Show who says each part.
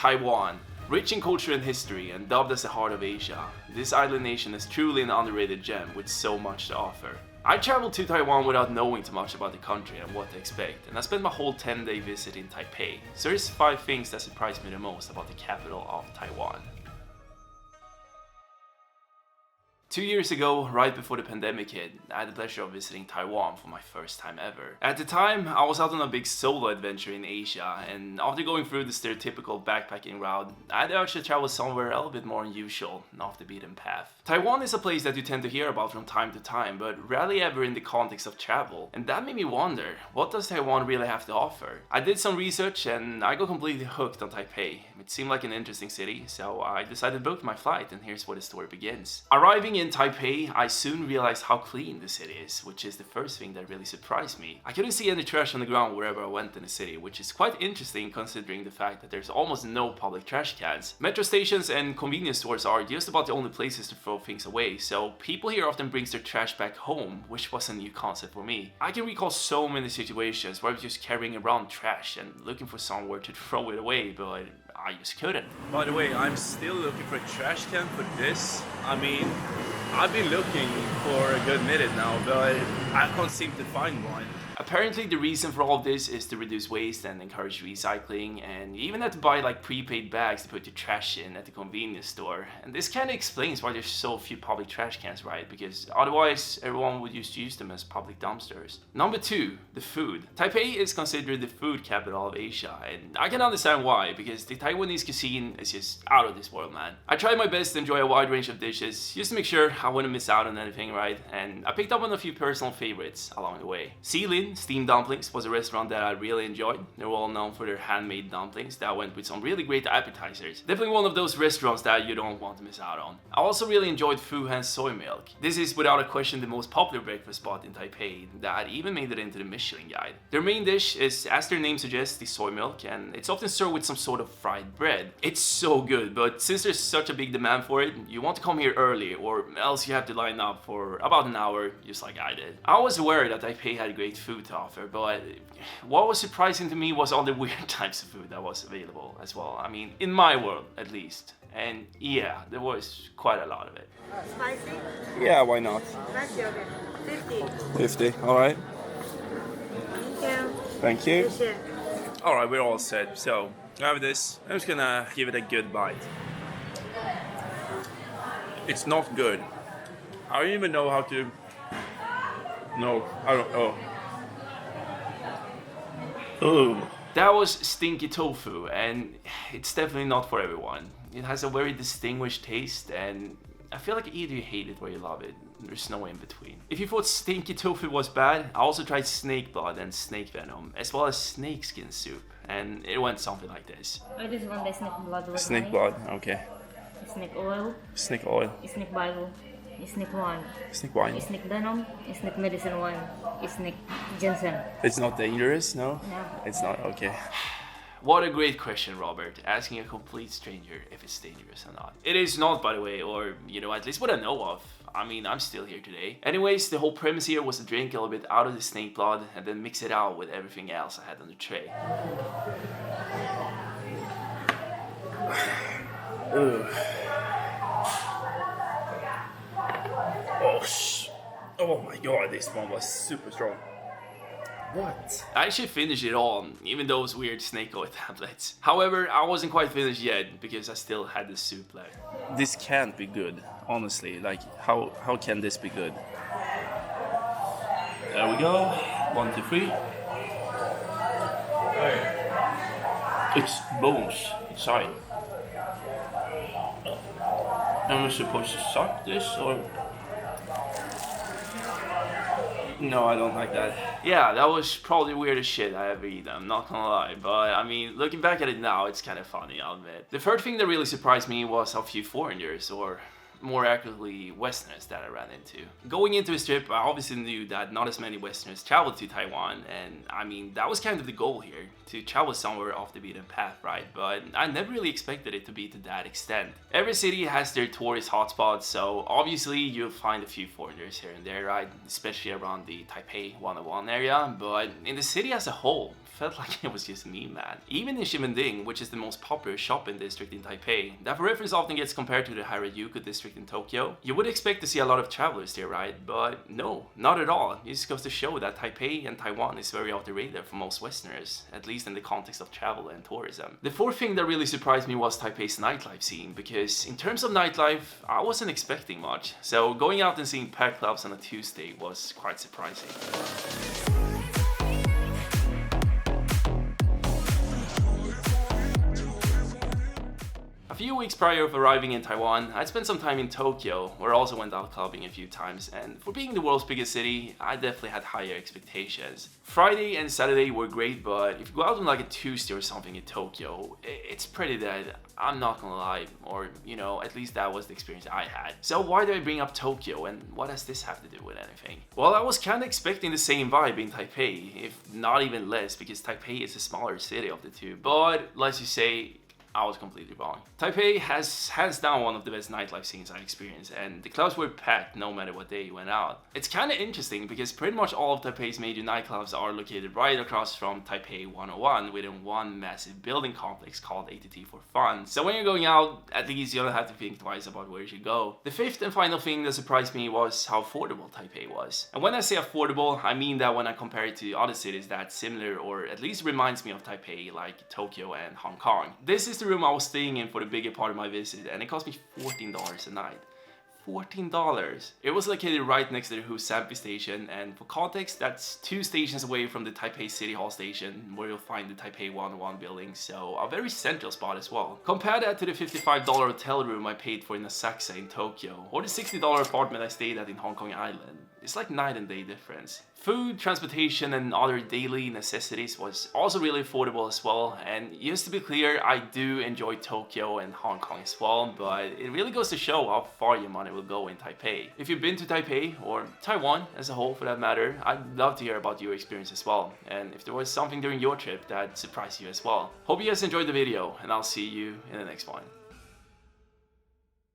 Speaker 1: Taiwan. Rich in culture and history and dubbed as the heart of Asia, this island nation is truly an underrated gem with so much to offer. I traveled to Taiwan without knowing too much about the country and what to expect, and I spent my whole 10-day visit in Taipei. So here's 5 things that surprised me the most about the capital of Taiwan. 2 years ago, right before the pandemic hit, I had the pleasure of visiting Taiwan for my first time ever. At the time, I was out on a big solo adventure in Asia, and after going through the stereotypical backpacking route, I had to actually travel somewhere a little bit more unusual and off the beaten path. Taiwan is a place that you tend to hear about from time to time, but rarely ever in the context of travel, and that made me wonder, what does Taiwan really have to offer? I did some research and I got completely hooked on Taipei. It seemed like an interesting city, so I decided to book my flight, and here's where the story begins. Arriving in Taipei, I soon realized how clean the city is, which is the first thing that really surprised me. I couldn't see any trash on the ground wherever I went in the city, which is quite interesting considering the fact that there's almost no public trash cans. Metro stations and convenience stores are just about the only places to throw things away, so people here often brings their trash back home, which was a new concept for me. I can recall so many situations where I was just carrying around trash and looking for somewhere to throw it away, but I just couldn't.
Speaker 2: By the way, I'm still looking for a trash can for this. I mean, I've been looking for a good minute now, but I can't seem to find one.
Speaker 1: Apparently the reason for all of this is to reduce waste and encourage recycling, and you even have to buy like prepaid bags to put your trash in at the convenience store. And this kind of explains why there's so few public trash cans, right? Because otherwise everyone would just use them as public dumpsters. Number 2, the food. Taipei is considered the food capital of Asia, and I can understand why, because the Taiwanese cuisine is just out of this world, man. I tried my best to enjoy a wide range of dishes, just to make sure I wouldn't miss out on anything, right? And I picked up on a few personal favorites along the way. Steamed Dumplings was a restaurant that I really enjoyed. They're well known for their handmade dumplings that went with some really great appetizers. Definitely one of those restaurants that you don't want to miss out on. I also really enjoyed Fu Han's soy milk. This is without a question the most popular breakfast spot in Taipei that even made it into the Michelin guide. Their main dish is, as their name suggests, the soy milk, and it's often served with some sort of fried bread. It's so good, but since there's such a big demand for it, you want to come here early or else you have to line up for about an hour, just like I did. I was aware that Taipei had great food to offer, but what was surprising to me was all the weird types of food that was available as well. I mean, in my world at least. And yeah, there was quite a lot of it.
Speaker 3: Spicy?
Speaker 2: Yeah, why not?
Speaker 3: Spicy, okay. 50.
Speaker 2: 50, alright.
Speaker 3: Thank
Speaker 2: Thank you.
Speaker 3: you.
Speaker 2: Alright, we're all set. So, I have this. I'm just gonna give it a good bite. It's not good. I don't even know how to... No, I don't know. Oh.
Speaker 1: That was stinky tofu, and it's definitely not for everyone. It has a very distinguished taste, and I feel like either you hate it or you love it. There's no in between. If you thought stinky tofu was bad, I also tried snake blood and snake venom, as well as snake skin soup, and it went something like this.
Speaker 4: Oh, this one, the snake blood.
Speaker 2: Snake blood, okay.
Speaker 4: Snake oil.
Speaker 2: Snake oil.
Speaker 4: Snake Bible. Snake wine.
Speaker 2: Snake wine.
Speaker 4: Snake venom. Snake medicine one. Snake ginseng.
Speaker 2: It's not dangerous, no?
Speaker 4: No.
Speaker 2: It's not, okay.
Speaker 1: What a great question, Robert, asking a complete stranger if it's dangerous or not. It is not, by the way, or, you know, at least what I know of. I mean, I'm still here today. Anyways, the whole premise here was to drink a little bit out of the snake blood and then mix it out with everything else I had on the tray.
Speaker 2: Oh my god, this one was super strong. What?
Speaker 1: I actually finished it all, even those weird snake oil tablets. However, I wasn't quite finished yet because I still had the soup left.
Speaker 2: This can't be good, honestly. Like, how can this be good? There we go. 1, 2, 3. It's bones inside. Am I supposed to suck this or? No, I don't like that.
Speaker 1: Yeah, that was probably the weirdest shit I ever eaten, I'm not gonna lie. But I mean, looking back at it now, it's kind of funny, I'll admit. The third thing that really surprised me was how few foreigners, or more accurately Westerners, that I ran into. Going into this trip, I obviously knew that not as many Westerners traveled to Taiwan, and I mean, that was kind of the goal here, to travel somewhere off the beaten path, right? But I never really expected it to be to that extent. Every city has their tourist hotspots, so obviously you'll find a few foreigners here and there, right? Especially around the Taipei 101 area, but in the city as a whole, felt like it was just me, man. Even in Ximending, which is the most popular shopping district in Taipei, that for reference often gets compared to the Harajuku district in Tokyo, you would expect to see a lot of travelers there, right? But no, not at all. It just goes to show that Taipei and Taiwan is very off the radar for most Westerners, at least in the context of travel and tourism. The fourth thing that really surprised me was Taipei's nightlife scene, because in terms of nightlife, I wasn't expecting much. So going out and seeing packed clubs on a Tuesday was quite surprising. A few weeks prior of arriving in Taiwan, I'd spent some time in Tokyo, where I also went out clubbing a few times, and for being the world's biggest city, I definitely had higher expectations. Friday and Saturday were great, but if you go out on like a Tuesday or something in Tokyo, it's pretty dead, I'm not gonna lie, or you know, at least that was the experience I had. So why do I bring up Tokyo, and what does this have to do with anything? Well, I was kinda expecting the same vibe in Taipei, if not even less, because Taipei is a smaller city of the two, but let's just say, I was completely wrong. Taipei has hands down one of the best nightlife scenes I experienced, and the clubs were packed no matter what day you went out. It's kinda interesting because pretty much all of Taipei's major nightclubs are located right across from Taipei 101 within one massive building complex called ATT for Fun. So when you're going out, at least you don't have to think twice about where you should go. The fifth and final thing that surprised me was how affordable Taipei was. And when I say affordable, I mean that when I compare it to other cities that's similar or at least reminds me of Taipei, like Tokyo and Hong Kong. This is the room I was staying in for the bigger part of my visit, and it cost me $14 a night. $14. It was located right next to the Husampi station, and for context, that's 2 stations away from the Taipei City Hall station, where you'll find the Taipei 101 building, so a very central spot as well. Compare that to the $55 hotel room I paid for in Asakusa in Tokyo, or the $60 apartment I stayed at in Hong Kong Island. It's like night and day difference. Food, transportation, and other daily necessities was also really affordable as well, and just to be clear, I do enjoy Tokyo and Hong Kong as well, but it really goes to show how far your money will go in Taipei. If you've been to Taipei, or Taiwan as a whole for that matter, I'd love to hear about your experience as well, and if there was something during your trip that surprised you as well. Hope you guys enjoyed the video, and I'll see you in the next one.